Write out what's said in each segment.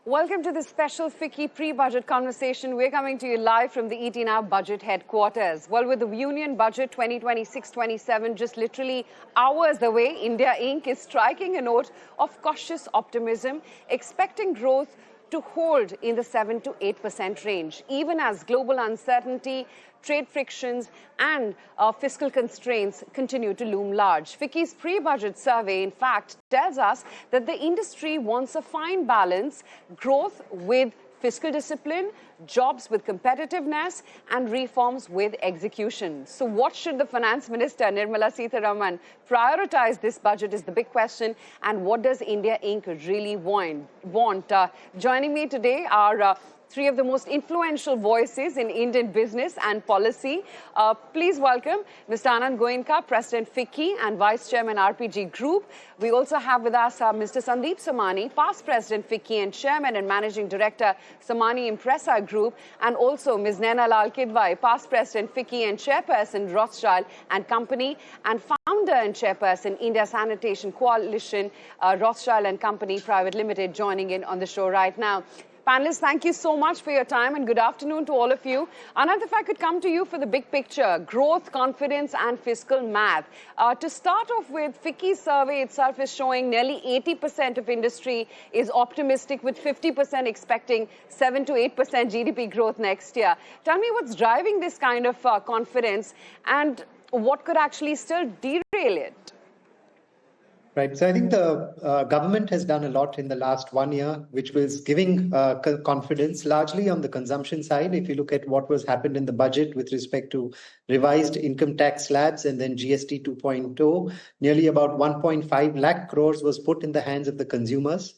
Welcome to this special FICCI pre-budget conversation. We're coming to you live from the ET Now budget headquarters. Well, with the Union Budget 2026-27 just literally hours away, India Inc. is striking a note of cautious optimism, expecting growth to hold in the 7 to 8% range, even as global uncertainty, trade frictions and fiscal constraints continue to loom large. FICCI's pre-budget survey, in fact, tells us that the industry wants a fine balance, growth with fiscal discipline, jobs with competitiveness, and reforms with execution. So what should the Finance Minister, Nirmala Sitharaman, prioritize this budget is the big question. And what does India Inc. really want? Joining me today are three of the most influential voices in Indian business and policy. Please welcome Mr. Anant Goenka, President FICCI and Vice Chairman RPG Group. We also have with us Mr. Sandip Somany, past President FICCI and Chairman and Managing Director, Somany Impresa Group, and also Ms. Naina Lal Kidwai, past President FICCI and Chairperson, Rothschild and Company, and founder and Chairperson, India Sanitation Coalition, Rothschild and Company Private Limited, joining in on the show right now. Panelists, thank you so much for your time and good afternoon to all of you. Anant, if I could come to you for the big picture, growth, confidence and fiscal math. To start off with, FICCI's survey itself is showing nearly 80% of industry is optimistic, with 50% expecting 7 to 8% GDP growth next year. Tell me what's driving this kind of confidence and what could actually still derail it? Right. So I think the government has done a lot in the last 1 year, which was giving confidence largely on the consumption side. If you look at what was happened in the budget with respect to revised income tax slabs and then GST 2.0, nearly about 1.5 lakh crores was put in the hands of the consumers.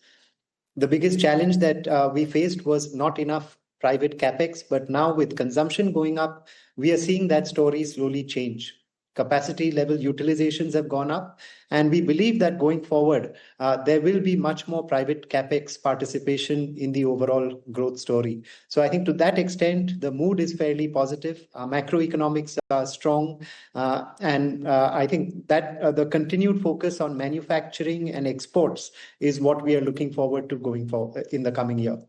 The biggest challenge that we faced was not enough private capex, but now with consumption going up, we are seeing that story slowly change. Capacity level utilizations have gone up, and we believe that going forward, there will be much more private capex participation in the overall growth story. So I think to that extent, the mood is fairly positive. Macroeconomics are strong, and I think that the continued focus on manufacturing and exports is what we are looking forward to going forward in the coming year.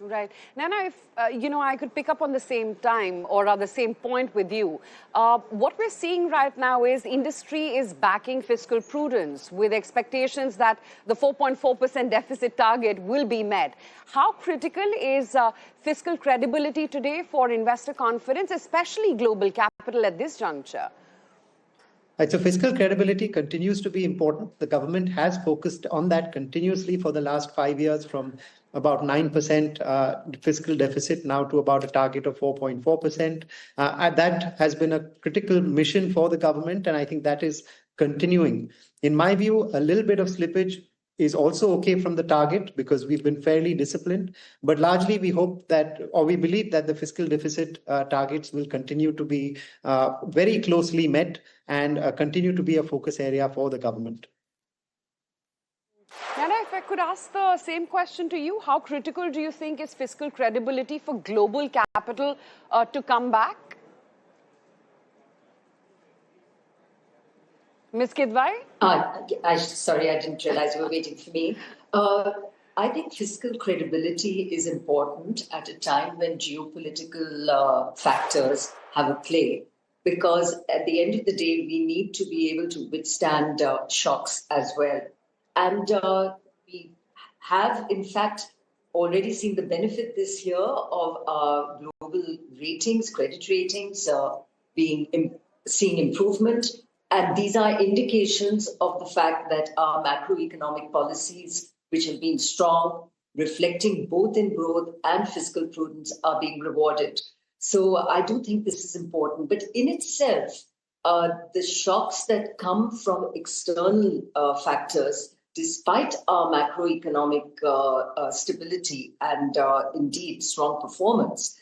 Right. Naina, if, I could pick up on the same time or the same point with you. What we're seeing right now is industry is backing fiscal prudence with expectations that the 4.4% deficit target will be met. How critical is fiscal credibility today for investor confidence, especially global capital at this juncture? Right, so fiscal credibility continues to be important. The government has focused on that continuously for the last 5 years, from about 9% fiscal deficit now to about a target of 4.4%. That has been a critical mission for the government, and I think that is continuing. In my view, a little bit of slippage is also okay from the target because we've been fairly disciplined, but largely we hope that, or we believe that the fiscal deficit targets will continue to be very closely met and continue to be a focus area for the government. Naina, if I could ask the same question to you, how critical do you think is fiscal credibility for global capital to come back? Ms. Kidwai? Sorry, I didn't realize you were waiting for me. I think fiscal credibility is important at a time when geopolitical factors have a play, because at the end of the day, we need to be able to withstand shocks as well. And we have, in fact, already seen the benefit this year of our global ratings, credit ratings, seeing improvement. And these are indications of the fact that our macroeconomic policies, which have been strong, reflecting both in growth and fiscal prudence, are being rewarded. So I do think this is important. But in itself, the shocks that come from external factors, despite our macroeconomic stability and indeed strong performance,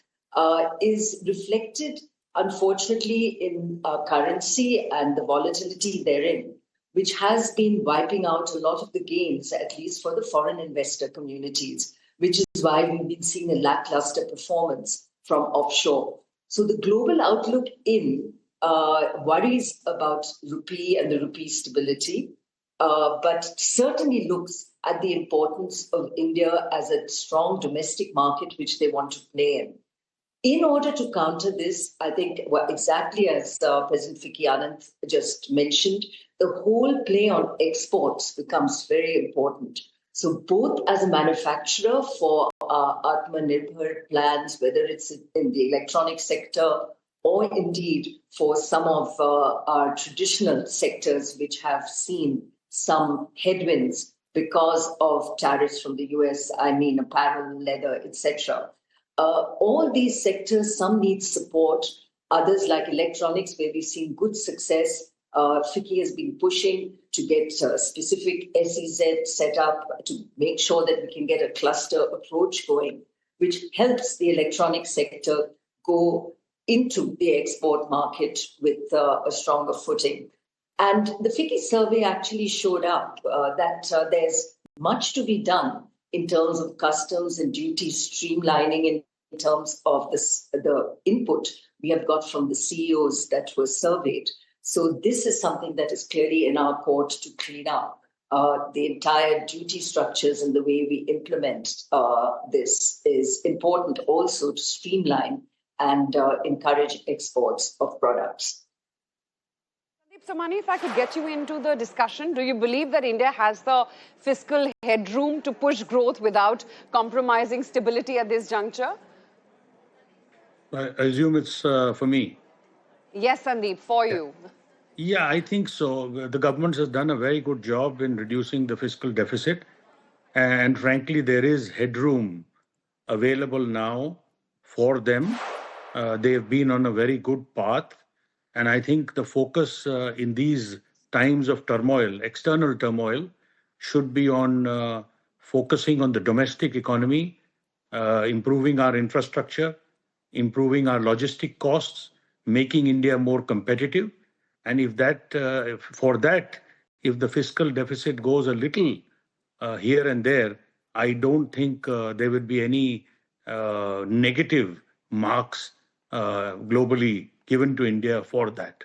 is reflected, unfortunately, in currency and the volatility therein, which has been wiping out a lot of the gains, at least for the foreign investor communities, which is why we've been seeing a lackluster performance from offshore. So the global outlook worries about rupee and the rupee stability, but certainly looks at the importance of India as a strong domestic market which they want to play in. In order to counter this, I think exactly as President FICCI Anant just mentioned, the whole play on exports becomes very important. So both as a manufacturer for Atmanirbhar plans, whether it's in the electronic sector or indeed for some of our traditional sectors which have seen some headwinds because of tariffs from the US, I mean apparel, leather, etc. All these sectors, some need support, others like electronics, where we've seen good success. FICCI has been pushing to get specific SEZ set up to make sure that we can get a cluster approach going, which helps the electronic sector go into the export market with a stronger footing. And the FICCI survey actually showed up that there's much to be done in terms of customs and duty streamlining in terms of the input we have got from the CEOs that were surveyed. So this is something that is clearly in our court to clean up. The entire duty structures and the way we implement this is important also to streamline and encourage exports of products. Sandip Somany, if I could get you into the discussion, do you believe that India has the fiscal headroom to push growth without compromising stability at this juncture? I assume it's for me. Yes, Sandip, for you. Yeah, I think so. The government has done a very good job in reducing the fiscal deficit. And frankly, there is headroom available now for them. They have been on a very good path. And I think the focus in these times of turmoil, external turmoil, should be on focusing on the domestic economy, improving our infrastructure, improving our logistic costs, making India more competitive. And if that, if the fiscal deficit goes a little here and there, I don't think there would be any negative marks globally given to India for that.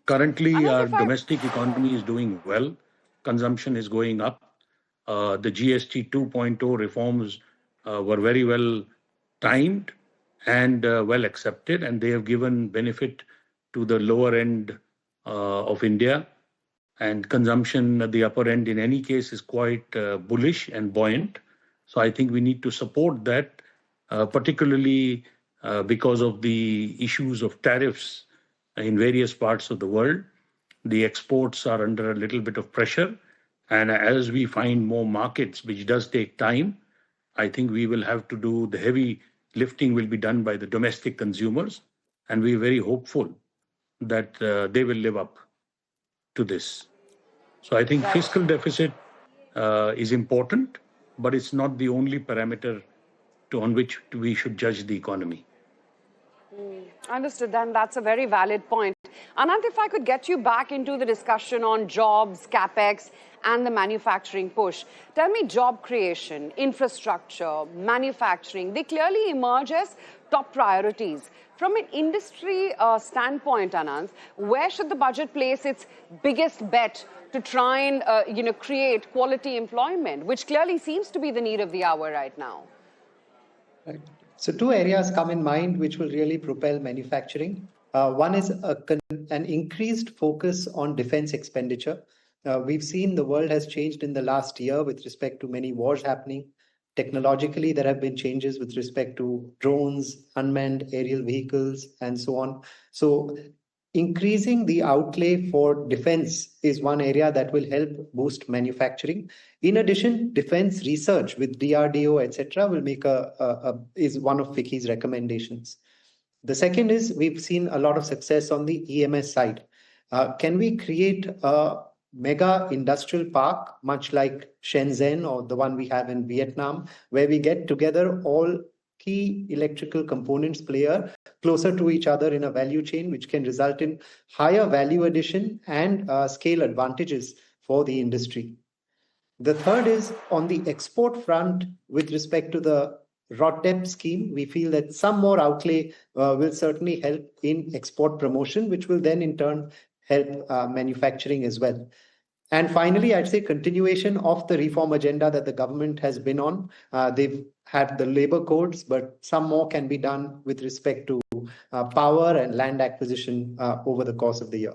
Currently, our domestic economy is doing well. Consumption is going up. The GST 2.0 reforms were very well timed and well accepted, and they have given benefit to the lower end of India. And consumption at the upper end, in any case, is quite bullish and buoyant. So I think we need to support that, particularly because of the issues of tariffs in various parts of the world. The exports are under a little bit of pressure. And as we find more markets, which does take time, I think we will have to do the heavy lifting will be done by the domestic consumers. And we're very hopeful that they will live up to this. So I think fiscal deficit is important, but it's not the only parameter on which we should judge the economy. Understood. Then that's a very valid point. Anant, if I could get you back into the discussion on jobs, capex, and the manufacturing push. Tell me, job creation, infrastructure, manufacturing, they clearly emerge as top priorities. From an industry standpoint, Anant, where should the budget place its biggest bet to try and create quality employment, which clearly seems to be the need of the hour right now? Right. So two areas come in mind which will really propel manufacturing. One is an increased focus on defense expenditure. We've seen the world has changed in the last year with respect to many wars happening. Technologically, there have been changes with respect to drones, unmanned aerial vehicles, and so on. So increasing the outlay for defense is one area that will help boost manufacturing. In addition, defense research with DRDO, etc., will make is one of FICCI's recommendations. The second is we've seen a lot of success on the EMS side. Can we create a mega industrial park, much like Shenzhen or the one we have in Vietnam, where we get together all key electrical components player closer to each other in a value chain, which can result in higher value addition and scale advantages for the industry. The third is on the export front with respect to the ROTDEP scheme. We feel that some more outlay will certainly help in export promotion, which will then in turn help manufacturing as well. And finally, I'd say continuation of the reform agenda that the government has been on. They've had the labor codes, but some more can be done with respect to power and land acquisition over the course of the year.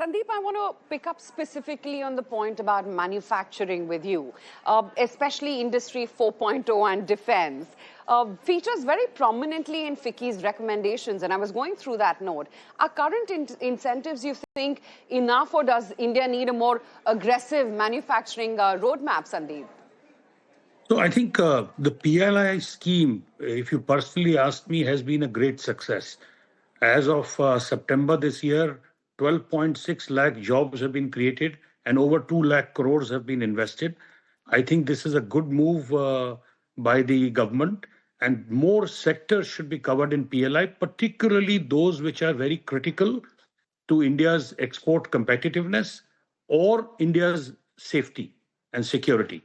Sandeep, I want to pick up specifically on the point about manufacturing with you, especially Industry 4.0 and defense. Features very prominently in FICCI's recommendations, and I was going through that note. Are current incentives, you think, enough, or does India need a more aggressive manufacturing roadmap, Sandeep? So I think the PLI scheme, if you personally ask me, has been a great success. As of September this year, 12.6 lakh jobs have been created and over 2 lakh crores have been invested. I think this is a good move by the government, and more sectors should be covered in PLI, particularly those which are very critical to India's export competitiveness or India's safety and security.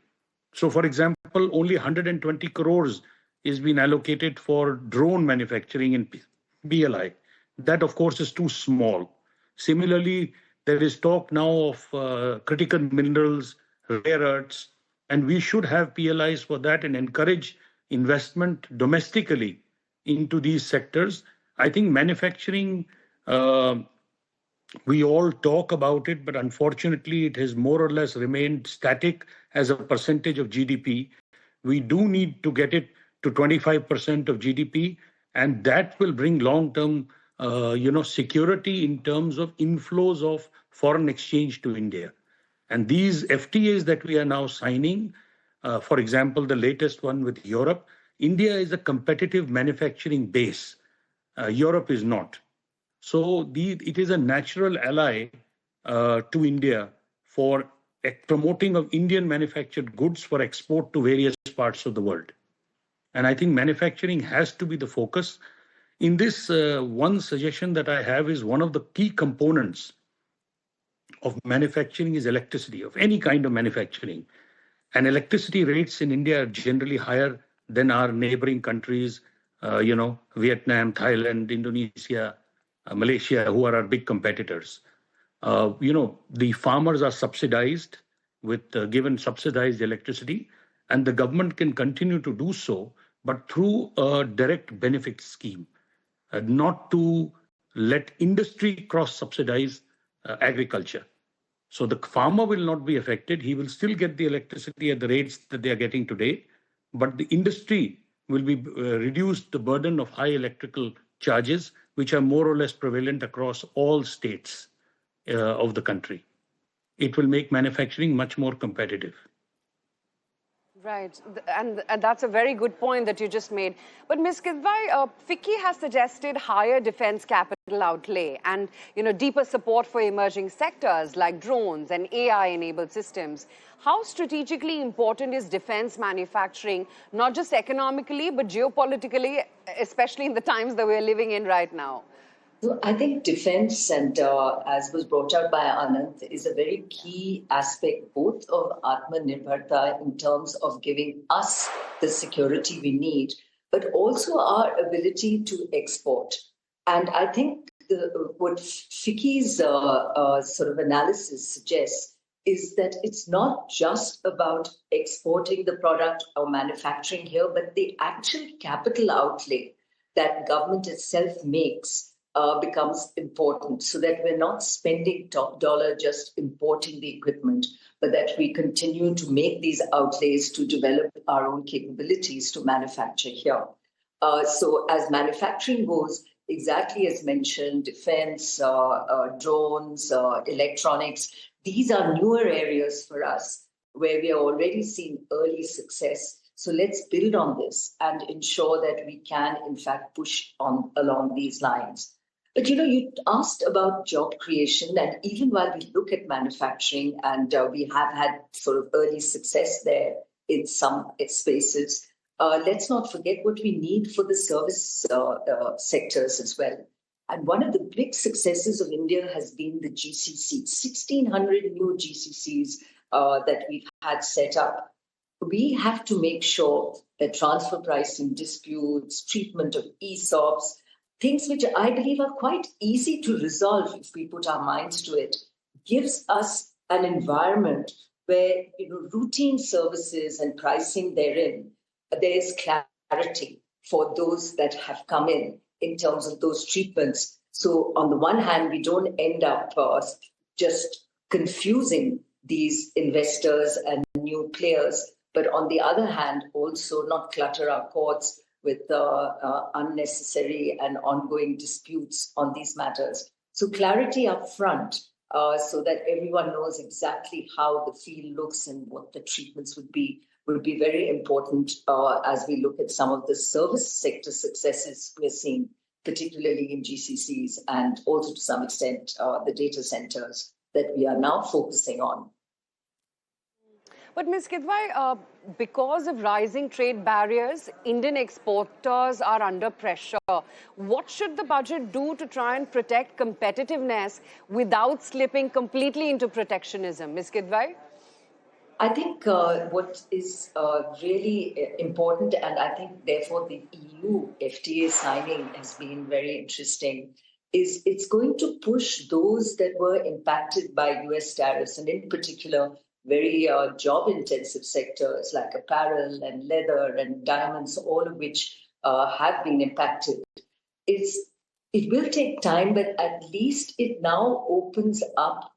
So, for example, only 120 crores is being allocated for drone manufacturing in PLI. That, of course, is too small. Similarly, there is talk now of critical minerals, rare earths, and we should have PLIs for that and encourage investment domestically into these sectors. I think manufacturing, we all talk about it, but unfortunately, it has more or less remained static as a percentage of GDP. We do need to get it to 25% of GDP, and that will bring long-term, security in terms of inflows of foreign exchange to India. And these FTAs that we are now signing, for example, the latest one with Europe, India is a competitive manufacturing base. Europe is not. So it is a natural ally to India for promoting of Indian manufactured goods for export to various parts of the world. And I think manufacturing has to be the focus. In this, one suggestion that I have is one of the key components of manufacturing is electricity, of any kind of manufacturing. And electricity rates in India are generally higher than our neighboring countries, Vietnam, Thailand, Indonesia, Malaysia, who are our big competitors. The farmers are subsidized with given subsidized electricity, and the government can continue to do so, but through a direct benefit scheme, not to let industry cross subsidize agriculture. So the farmer will not be affected. He will still get the electricity at the rates that they are getting today, but the industry will be reduced the burden of high electrical charges, which are more or less prevalent across all states of the country. It will make manufacturing much more competitive. Right, and that's a very good point that you just made. But Ms. Kidwai, FICCI has suggested higher defense capital outlay and deeper support for emerging sectors like drones and AI-enabled systems. How strategically important is defense manufacturing, not just economically, but geopolitically, especially in the times that we're living in right now? So I think defense, and as was brought out by Anant, is a very key aspect both of Atmanirbharta in terms of giving us the security we need, but also our ability to export. And I think what FICCI's sort of analysis suggests is that it's not just about exporting the product or manufacturing here, but the actual capital outlay that government itself makes becomes important, so that we're not spending top dollar just importing the equipment, but that we continue to make these outlays to develop our own capabilities to manufacture here. So as manufacturing goes, exactly as mentioned, defense, drones, electronics, these are newer areas for us where we are already seeing early success. So let's build on this and ensure that we can, in fact, push on along these lines. But you asked about job creation, and even while we look at manufacturing, and we have had sort of early success there in some spaces, let's not forget what we need for the service sectors as well. And one of the big successes of India has been the GCC, 1,600 new GCCs that we've had set up. We have to make sure that transfer pricing disputes, treatment of ESOPs, things which I believe are quite easy to resolve if we put our minds to it, gives us an environment where routine services and pricing therein, there's clarity for those that have come in terms of those treatments. So on the one hand, we don't end up just confusing these investors and new players, but on the other hand, also not clutter our courts with unnecessary and ongoing disputes on these matters. So clarity up front, so that everyone knows exactly how the field looks and what the treatments would be very important as we look at some of the service sector successes we're seeing, particularly in GCCs and also to some extent the data centers that we are now focusing on. But Ms. Kidwai, because of rising trade barriers, Indian exporters are under pressure. What should the budget do to try and protect competitiveness without slipping completely into protectionism? Ms. Kidwai? I think what is really important, and I think therefore the EU FTA signing has been very interesting, is it's going to push those that were impacted by US tariffs, and in particular, very job-intensive sectors like apparel and leather and diamonds, all of which have been impacted. It will take time, but at least it now opens up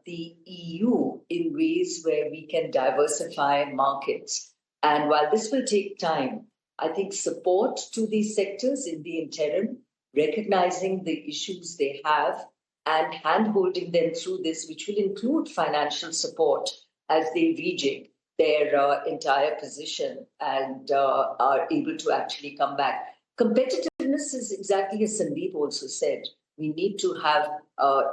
the EU in ways where we can diversify markets. And while this will take time, I think support to these sectors in the interim, recognizing the issues they have, and hand-holding them through this, which will include financial support as they rejig their entire position and are able to actually come back. Competitiveness is exactly as Sandip also said. We need to have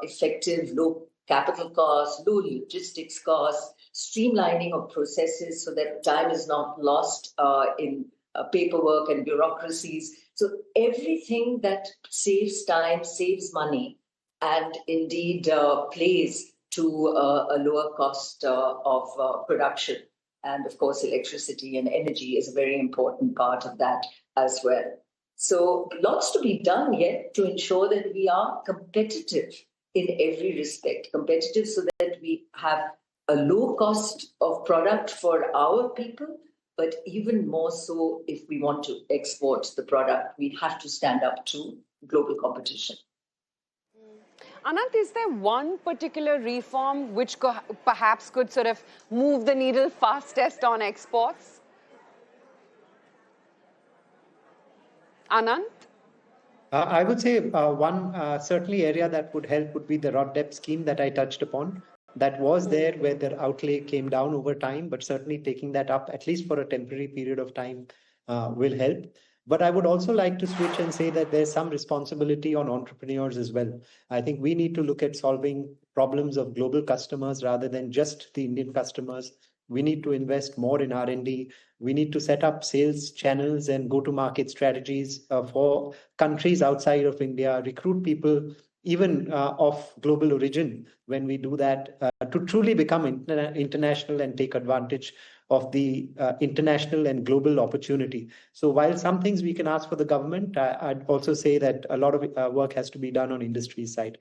effective low capital costs, low logistics costs, streamlining of processes so that time is not lost in paperwork and bureaucracies. So everything that saves time, saves money, and indeed plays to a lower cost of production. And of course, electricity and energy is a very important part of that as well. So lots to be done yet to ensure that we are competitive in every respect, competitive so that we have a low cost of product for our people, but even more so if we want to export the product, we have to stand up to global competition. Anant, is there one particular reform which perhaps could sort of move the needle fastest on exports? Anant? I would say one certainly area that would help would be the RODDEP scheme that I touched upon. That was there where the outlay came down over time, but certainly taking that up, at least for a temporary period of time, will help. But I would also like to switch and say that there's some responsibility on entrepreneurs as well. I think we need to look at solving problems of global customers rather than just the Indian customers. We need to invest more in R&D. We need to set up sales channels and go-to-market strategies for countries outside of India, recruit people even of global origin when we do that to truly become international and take advantage of the international and global opportunity. So while some things we can ask for the government, I'd also say that a lot of work has to be done on industry side.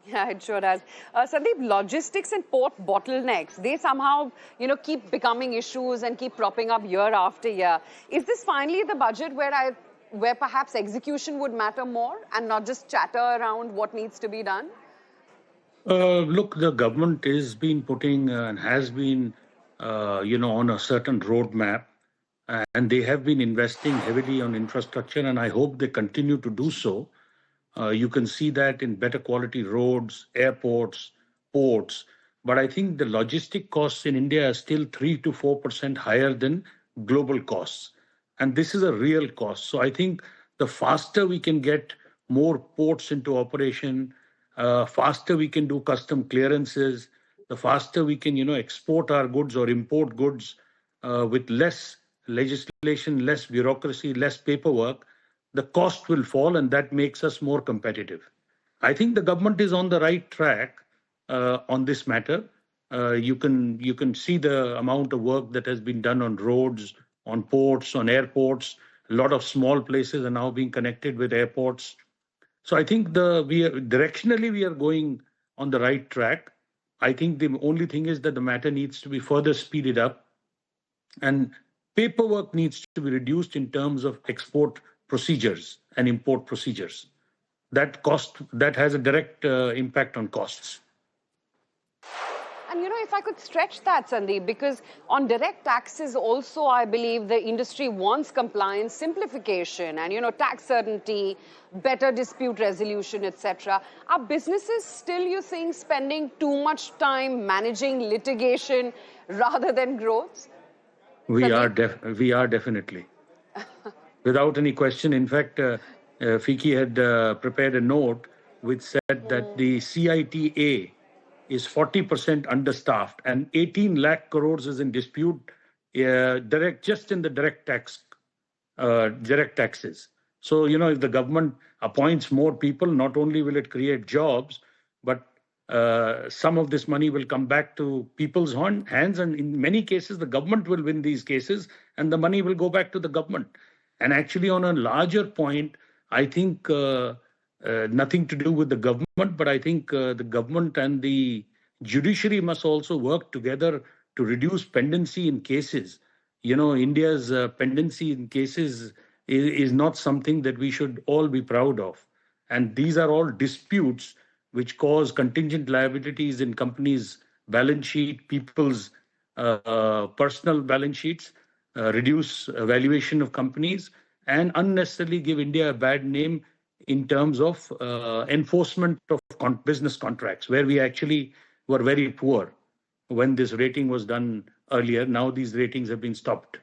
Yeah, it sure does. Sandip, logistics and port bottlenecks, they somehow, keep becoming issues and keep propping up year after year. Is this finally the budget where perhaps execution would matter more and not just chatter around what needs to be done? Look, the government is been putting and has been, on a certain roadmap, and they have been investing heavily on infrastructure, and I hope they continue to do so. You can see that in better quality roads, airports, ports. But I think the logistic costs in India are still 3 to 4% higher than global costs. And this is a real cost. So I think the faster we can get more ports into operation, faster we can do custom clearances, the faster we can, export our goods or import goods with less legislation, less bureaucracy, less paperwork, the cost will fall, and that makes us more competitive. I think the government is on the right track on this matter. You can see the amount of work that has been done on roads, on ports, on airports. A lot of small places are now being connected with airports. So I think directionally we are going on the right track. I think the only thing is that the matter needs to be further speeded up, and paperwork needs to be reduced in terms of export procedures and import procedures. That has a direct impact on costs. And if I could stretch that, Sandeep, because on direct taxes also, I believe the industry wants compliance, simplification, and tax certainty, better dispute resolution, etc. Are businesses still, you think, spending too much time managing litigation rather than growth? We are definitely. Without any question. In fact, FICCI had prepared a note which said that the CITA is 40% understaffed and 18 lakh crores is in dispute just in the direct taxes. So, if the government appoints more people, not only will it create jobs, but some of this money will come back to people's hands. And in many cases, the government will win these cases and the money will go back to the government. And actually, on a larger point, I think nothing to do with the government, but I think the government and the judiciary must also work together to reduce pendency in cases. India's pendency in cases is not something that we should all be proud of. And these are all disputes which cause contingent liabilities in companies' balance sheet, people's personal balance sheets, reduce valuation of companies, and unnecessarily give India a bad name in terms of enforcement of business contracts, where we actually were very poor when this rating was done earlier. Now these ratings have been stopped.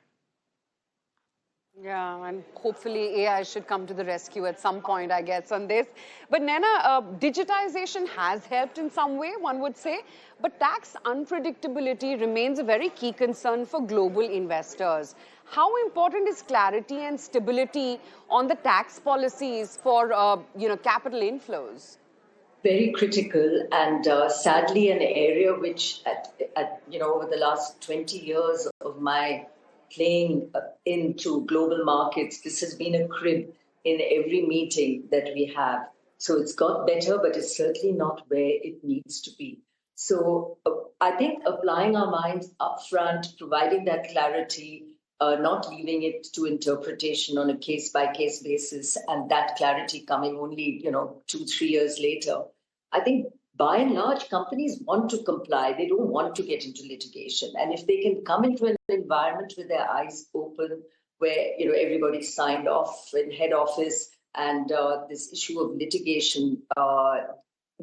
Yeah, and hopefully AI should come to the rescue at some point, I guess, on this. But Naina, digitization has helped in some way, one would say, but tax unpredictability remains a very key concern for global investors. How important is clarity and stability on the tax policies for, capital inflows? Very critical, and sadly an area which over the last 20 years of my playing into global markets, this has been a crib in every meeting that we have. So it's got better, but it's certainly not where it needs to be. So I think applying our minds upfront, providing that clarity, not leaving it to interpretation on a case-by-case basis, and that clarity coming only 2-3 years later. I think by and large, companies want to comply. They don't want to get into litigation. And if they can come into an environment with their eyes open, where everybody's signed off in head office, and this issue of litigation,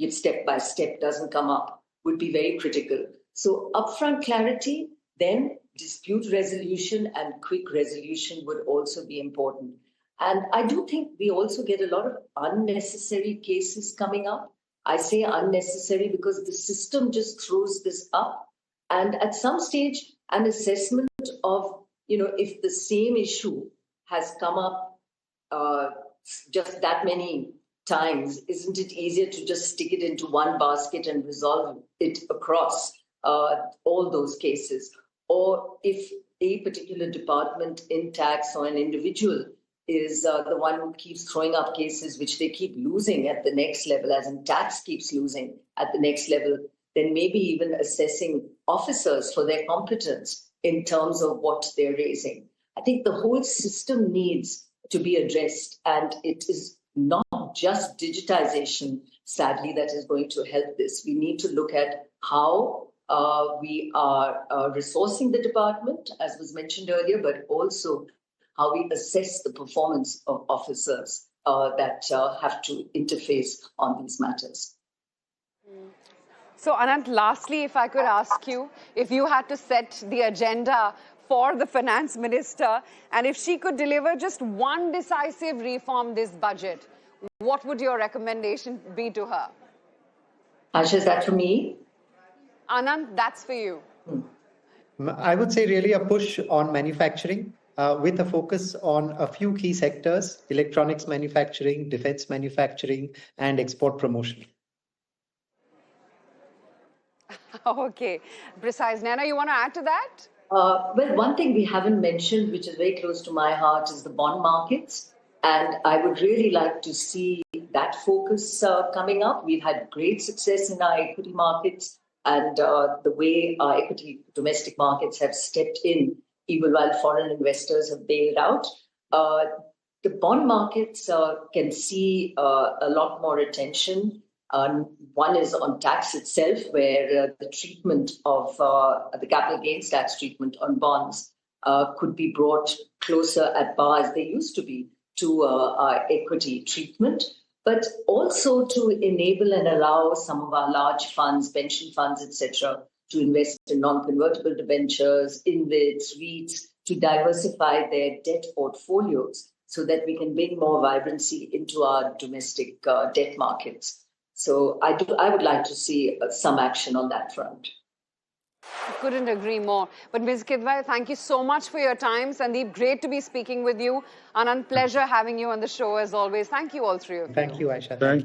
step by step, doesn't come up, would be very critical. So upfront clarity, then dispute resolution and quick resolution would also be important. And I do think we also get a lot of unnecessary cases coming up. I say unnecessary because the system just throws this up. And at some stage, an assessment of, if the same issue has come up just that many times, isn't it easier to just stick it into one basket and resolve it across all those cases? Or if a particular department in tax or an individual is the one who keeps throwing up cases which they keep losing at the next level, as in tax keeps losing at the next level, then maybe even assessing officers for their competence in terms of what they're raising. I think the whole system needs to be addressed, and it is not just digitization, sadly, that is going to help this. We need to look at how we are resourcing the department, as was mentioned earlier, but also how we assess the performance of officers that have to interface on these matters. So, Anant, lastly, if I could ask you, if you had to set the agenda for the finance minister, and if she could deliver just one decisive reform this budget, what would your recommendation be to her? Asha, is that for me? Anant, that's for you. I would say really a push on manufacturing with a focus on a few key sectors: electronics manufacturing, defense manufacturing, and export promotion. Okay, precise. Naina, you want to add to that? Well, one thing we haven't mentioned, which is very close to my heart, is the bond markets. And I would really like to see that focus coming up. We've had great success in our equity markets, and the way our equity domestic markets have stepped in, even while foreign investors have bailed out. The bond markets can see a lot more attention. One is on tax itself, where the treatment of the capital gains tax treatment on bonds could be brought closer at par as they used to be to our equity treatment, but also to enable and allow some of our large funds, pension funds, etc., to invest in non-convertible debentures, InvITs, REITs, to diversify their debt portfolios so that we can bring more vibrancy into our domestic debt markets. So I would like to see some action on that front. I couldn't agree more. But Ms. Kidwai, thank you so much for your time. Sandip, great to be speaking with you. Anand, pleasure having you on the show as always. Thank you all three of you. Thank you, Aisha. Thank